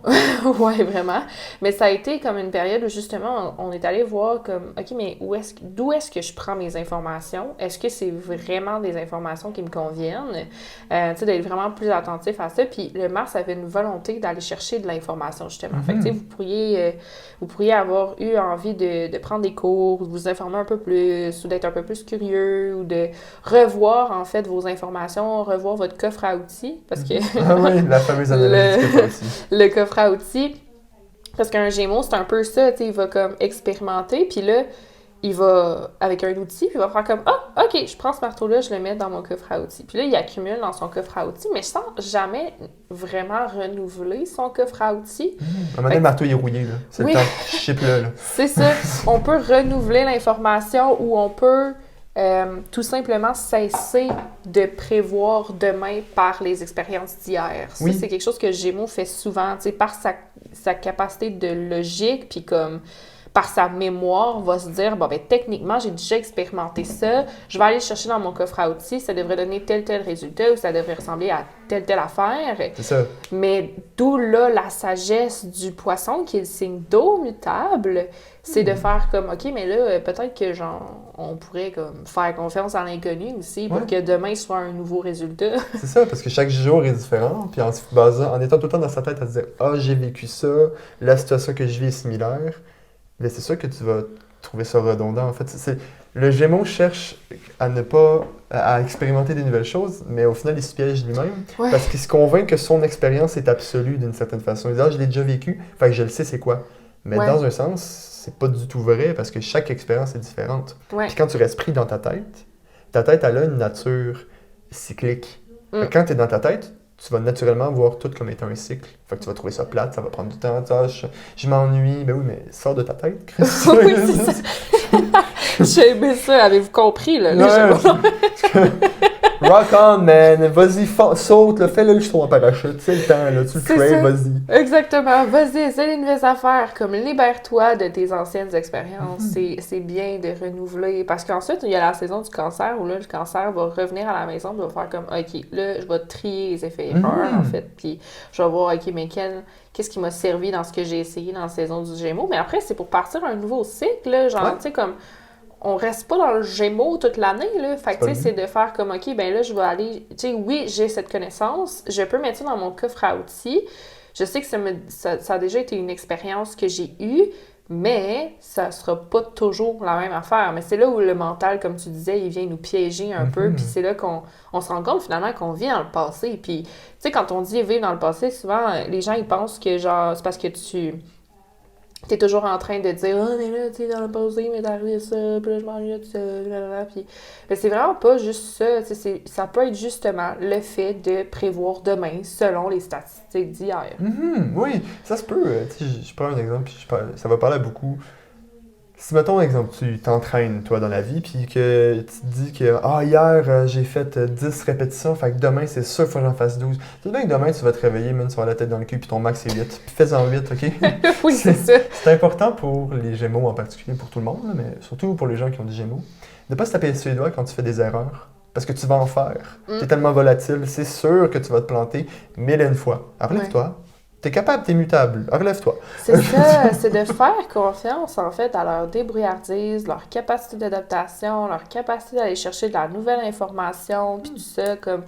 Ouais, vraiment. Mais ça a été comme une période où justement, on est allé voir comme, OK, mais d'où est-ce que je prends mes informations? Est-ce que c'est vraiment des informations qui me conviennent? Tu sais, d'être vraiment plus attentif à ça. Puis le Mars avait une volonté d'aller chercher de l'information, justement. Fait que, tu sais, vous pourriez avoir eu envie de prendre des cours, de vous informer un peu plus, ou d'être un peu plus curieux, ou de revoir, en fait, vos informations, revoir votre coffre à outils, parce que... Ah oui, la fameuse analyse que t'as aussi. le coffre à outils. Parce qu'un Gémeaux, c'est un peu ça, tu sais, il va comme expérimenter, puis là, il va, avec un outil, puis il va faire comme « Ah, OK, je prends ce marteau-là, je le mets dans mon coffre à outils. » Puis là, il accumule dans son coffre à outils, mais sans jamais vraiment renouveler son coffre à outils. À un moment donné, le marteau il est rouillé, là. C'est Oui. le temps. Chip-le, là. C'est ça. On peut renouveler l'information ou on peut tout simplement cesser de prévoir demain par les expériences d'hier. Ça, Oui. c'est quelque chose que Gémeaux fait souvent, tu sais, par sa capacité de logique, puis comme par sa mémoire, va se dire, bon, ben techniquement, j'ai déjà expérimenté ça, je vais aller le chercher dans mon coffre à outils, ça devrait donner tel résultat ou ça devrait ressembler à telle affaire. C'est ça. Mais d'où là la sagesse du poisson, qui est le signe d'eau mutable, c'est de faire comme, OK, mais là, peut-être que genre, on pourrait comme faire confiance à l'inconnu aussi pour Ouais. que demain soit un nouveau résultat. C'est ça, parce que chaque jour est différent, puis en se basant, en étant tout le temps dans sa tête à se dire « Ah, j'ai vécu ça, la situation que je vis est similaire », mais c'est sûr que tu vas trouver ça redondant. En fait, le Gémeaux cherche à ne pas à expérimenter des nouvelles choses, mais au final, il se piège lui-même, Ouais. parce qu'il se convainc que son expérience est absolue d'une certaine façon. Il dit « Ah, je l'ai déjà vécu, fait que je le sais c'est quoi ». Mais Ouais. dans un sens, c'est pas du tout vrai, parce que chaque expérience est différente. Ouais. Puis quand tu restes pris dans ta tête, elle a une nature cyclique. Mm. Fait que quand tu es dans ta tête, tu vas naturellement voir tout comme étant un cycle. Fait que tu vas trouver ça plate, ça va prendre du temps, je m'ennuie. Ben oui, mais sors de ta tête, Chris. Oui, c'est ça. J'ai aimé ça, avez-vous compris, là? Ouais, rock on, man. Vas-y, saute, là, fais-le le saut en parachute. C'est le temps, là, tu le C'est crées, ça. vas-y. Exactement. Vas-y, essaie les nouvelles affaires. Comme libère-toi de tes anciennes expériences. C'est bien de renouveler. Parce qu'ensuite, il y a la saison du cancer où là, le cancer va revenir à la maison et va faire comme, OK, là, je vais trier les effets erreurs, en fait. Puis je vais voir, OK, mais qu'est-ce qui m'a servi dans ce que j'ai essayé dans la saison du Gémeaux. Mais après, c'est pour partir un nouveau cycle, là, genre, Ouais. tu sais, comme... On reste pas dans le Gémeaux toute l'année, là. Fait que, tu sais, C'est c'est de faire comme, OK, ben là, je vais aller... Tu sais, oui, j'ai cette connaissance, je peux mettre ça dans mon coffre à outils. Je sais que ça a déjà été une expérience que j'ai eue, mais ça sera pas toujours la même affaire. Mais c'est là où le mental, comme tu disais, il vient nous piéger un peu, puis c'est là qu'on se rend compte, finalement, qu'on vit dans le passé. Puis, tu sais, quand on dit vivre dans le passé, souvent, les gens, ils pensent que, genre, c'est parce que tu t'es toujours en train de dire « Ah, mais là, tu sais, dans le passé, mais t'es arrivé ça, puis là, je m'ennuie de ça, blablabla. » Puis, mais c'est vraiment pas juste ça. Ça peut être justement le fait de prévoir demain selon les statistiques d'hier. Oui, ça se peut. Tu sais, je prends un exemple, puis ça va parler à beaucoup. Si, mettons, exemple, tu t'entraînes, toi, dans la vie, puis que tu te dis que, hier, j'ai fait 10 répétitions, fait que demain, c'est sûr, il faut que j'en fasse 12. Tu sais bien que demain, tu vas te réveiller, même, tu vas avoir la tête dans le cul, puis ton max, c'est 8. Puis fais-en 8, OK? Oui, c'est ça. C'est important pour les Gémeaux en particulier, pour tout le monde, là, mais surtout pour les gens qui ont des Gémeaux, de ne pas se taper sur les doigts quand tu fais des erreurs. Parce que tu vas en faire. Tu es tellement volatile, c'est sûr que tu vas te planter 1001 fois. Relève-toi. T'es capable, t'es mutable. Relève-toi. C'est ça, c'est de faire confiance, en fait, à leur débrouillardise, leur capacité d'adaptation, leur capacité d'aller chercher de la nouvelle information, puis tout ça, comme...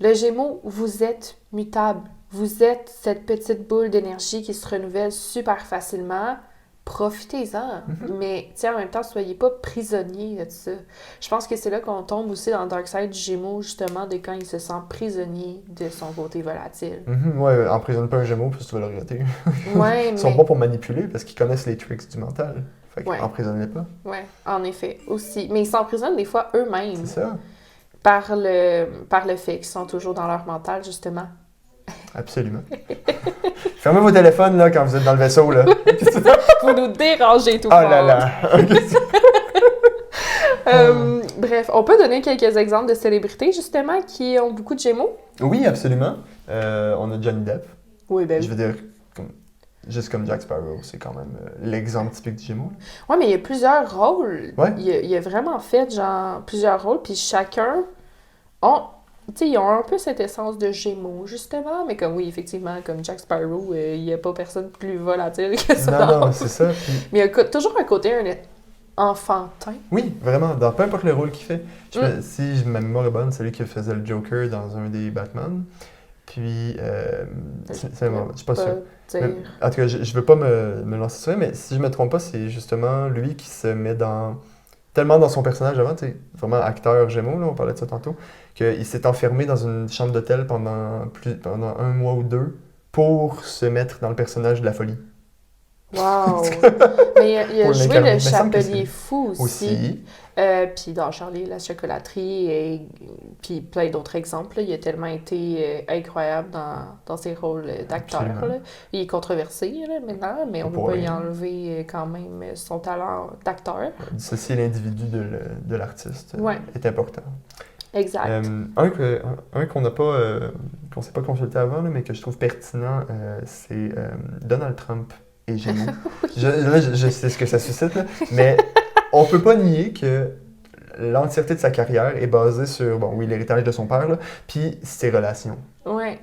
Le Gémeaux, vous êtes mutable. Vous êtes cette petite boule d'énergie qui se renouvelle super facilement. Profitez-en. Mais, tiens, en même temps, soyez pas prisonniers de ça. Je pense que c'est là qu'on tombe aussi dans le dark side du Gémeaux, justement, de quand il se sent prisonnier de son côté volatile. Ouais, emprisonne pas un Gémeaux parce que tu vas le regretter. Ouais, Ils sont bons pour manipuler parce qu'ils connaissent les tricks du mental. Fait qu'emprisonne-les pas. Ouais, en effet, aussi. Mais ils s'emprisonnent des fois eux-mêmes. C'est ça. Par le fait qu'ils sont toujours dans leur mental, justement. Absolument. Fermez vos téléphones là, quand vous êtes dans le vaisseau. Là. Vous nous dérangez tout le monde. Oh là là! Bref, on peut donner quelques exemples de célébrités, justement, qui ont beaucoup de Gémeaux? Oui, absolument. On a Johnny Depp. Oui, ben Je veux dire, juste comme Jack Sparrow, c'est quand même l'exemple typique du Gémeaux. Ouais, mais il y a plusieurs rôles. Ouais. Il a vraiment fait, genre, plusieurs rôles, puis chacun ils ont un peu cette essence de Gémeaux, justement, mais comme oui, effectivement, comme Jack Sparrow, il n'y a pas personne plus volatile que ça. Non, c'est ça. Puis... Mais il y a toujours un côté enfantin. Oui, vraiment, dans peu importe le rôle qu'il fait. Si ma mémoire est bonne, c'est lui qui faisait le Joker dans un des Batman. Puis, je suis pas sûr. Mais, en tout cas, je veux pas me lancer sur ça, mais si je me trompe pas, c'est justement lui qui se met tellement dans son personnage avant, tu sais, vraiment acteur Gémeaux, là, on parlait de ça tantôt, qu'il s'est enfermé dans une chambre d'hôtel pendant 1 mois ou 2 pour se mettre dans le personnage de la folie. Wow! Mais il a joué le Chapelier Fou aussi. Puis dans Charlie la chocolaterie, et puis plein d'autres exemples. Là. Il a tellement été incroyable dans ses rôles d'acteur. Là. Il est controversé là, maintenant, mais on ne peut pas y enlever quand même son talent d'acteur. Dissocier l'individu de l'artiste est important. Exact. Un qu'on ne s'est pas consulté avant, là, mais que je trouve pertinent, c'est Donald Trump et Gémeaux. Je sais ce que ça suscite, là, mais on peut pas nier que l'entièreté de sa carrière est basée sur, l'héritage de son père, là, puis ses relations. Oui,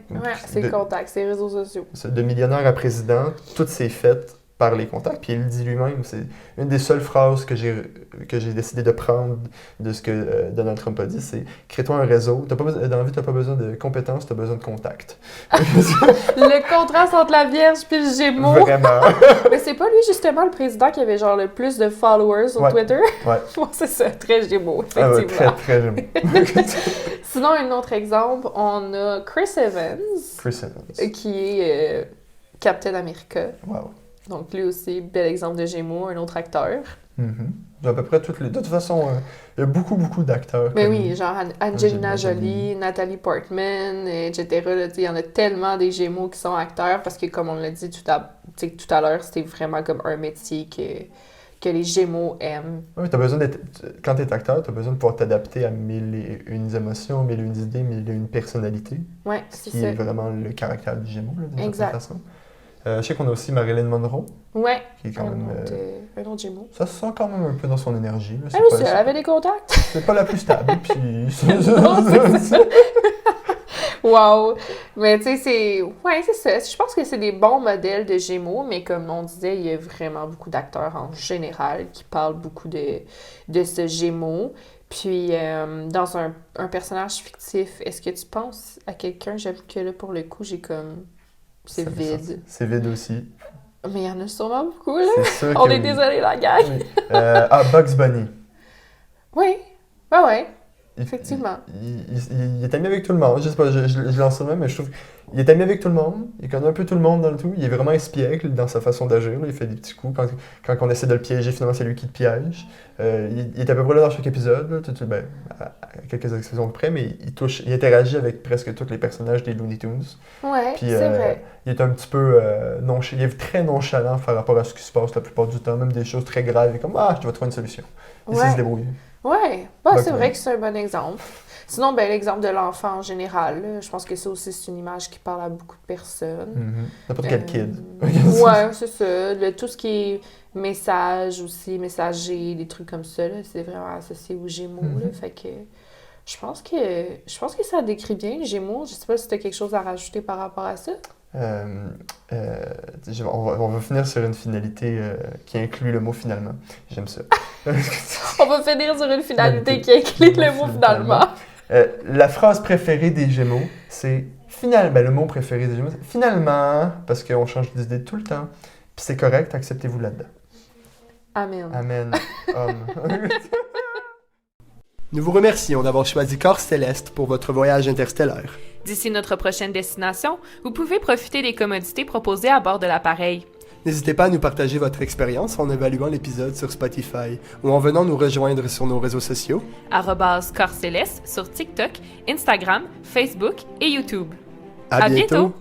ses contacts, ses réseaux sociaux. De millionnaire à président, tout s'est fait par les contacts, puis il le dit lui-même, c'est une des seules phrases que j'ai décidé de prendre de ce que Donald Trump a dit, c'est « Crée-toi un réseau, dans la vie, tu n'as pas besoin de compétences, tu as besoin de contacts. » Le contraste entre la Vierge puis le Gémeaux. Vraiment. Mais c'est pas lui, justement, le président qui avait genre le plus de followers sur Twitter? Ouais. C'est ça, très Gémeaux, effectivement. Très, très Gémeaux. Sinon, un autre exemple, on a Chris Evans. Qui est Captain America. Wow. Donc, lui aussi, bel exemple de Gémeaux, un autre acteur. À peu près toutes les... De toute façon, il y a beaucoup, beaucoup d'acteurs. Mais oui, genre Angelina Jolie, Natalie Portman, etc. Il y en a tellement des Gémeaux qui sont acteurs parce que, comme on l'a dit tout à l'heure, c'était vraiment comme un métier que les Gémeaux aiment. Oui, t'as besoin d'être... Quand t'es acteur, t'as besoin de pouvoir t'adapter à 1001 émotions, 1001 idées, 1001 personnalités. Oui, c'est ça. Ce qui est vraiment le caractère du Gémeaux, là, d'une certaine façon. Je sais qu'on a aussi Marilyn Monroe. Ouais. Qui est quand même. Un autre Gémeaux. Ça se sent quand même un peu dans son énergie. Là. Elle aussi, elle avait des contacts. C'est pas la plus stable, puis. Non, c'est ça. Wow! Mais tu sais, c'est ça. Je pense que c'est des bons modèles de Gémeaux, mais comme on disait, il y a vraiment beaucoup d'acteurs en général qui parlent beaucoup de ce Gémeaux. Puis, dans un personnage fictif, est-ce que tu penses à quelqu'un? J'avoue que là, pour le coup, j'ai comme... C'est vide. C'est vide aussi. Mais il y en a sûrement beaucoup, là. C'est sûr on est désolé, la gang. Oui. Bugs Bunny. Oui. Ouais. Effectivement. Il est ami avec tout le monde. Je sais pas, je lance ça même, mais je trouve qu'il est ami avec tout le monde. Il connaît un peu tout le monde dans le tout. Il est vraiment espiègle dans sa façon d'agir. Il fait des petits coups. Quand on essaie de le piéger, finalement, c'est lui qui le piège. Il est à peu près là dans chaque épisode, là, ben, à quelques exceptions près, mais il interagit avec presque tous les personnages des Looney Tunes. Ouais, Puis, c'est vrai. il est un petit peu il est très nonchalant par rapport à ce qui se passe la plupart du temps, même des choses très graves. Il est comme je vais trouver une solution. Il sait se débrouiller. Ouais, c'est vrai que c'est un bon exemple. Sinon, ben, l'exemple de l'enfant en général, là, je pense que ça aussi, c'est une image qui parle à beaucoup de personnes. N'importe quel kid. Ouais, c'est ça. Tout ce qui est message aussi, messager, des trucs comme ça, là, c'est vraiment associé aux Gémeaux. Là, fait que je pense que ça décrit bien les Gémeaux. Je sais pas si tu as quelque chose à rajouter par rapport à ça. On va finir sur une finalité qui inclut le mot finalement. J'aime ça. On va finir sur une finalité qui inclut le mot finalement. La phrase préférée des Gémeaux, c'est finalement. Le mot préféré des Gémeaux, c'est finalement, parce qu'on change d'idée tout le temps. Puis c'est correct, acceptez-vous là-dedans. Amen. Amen. Homme. Nous vous remercions d'avoir choisi Corps Céleste pour votre voyage interstellaire. D'ici notre prochaine destination, vous pouvez profiter des commodités proposées à bord de l'appareil. N'hésitez pas à nous partager votre expérience en évaluant l'épisode sur Spotify ou en venant nous rejoindre sur nos réseaux sociaux. @Corps Céleste sur TikTok, Instagram, Facebook et YouTube. À bientôt!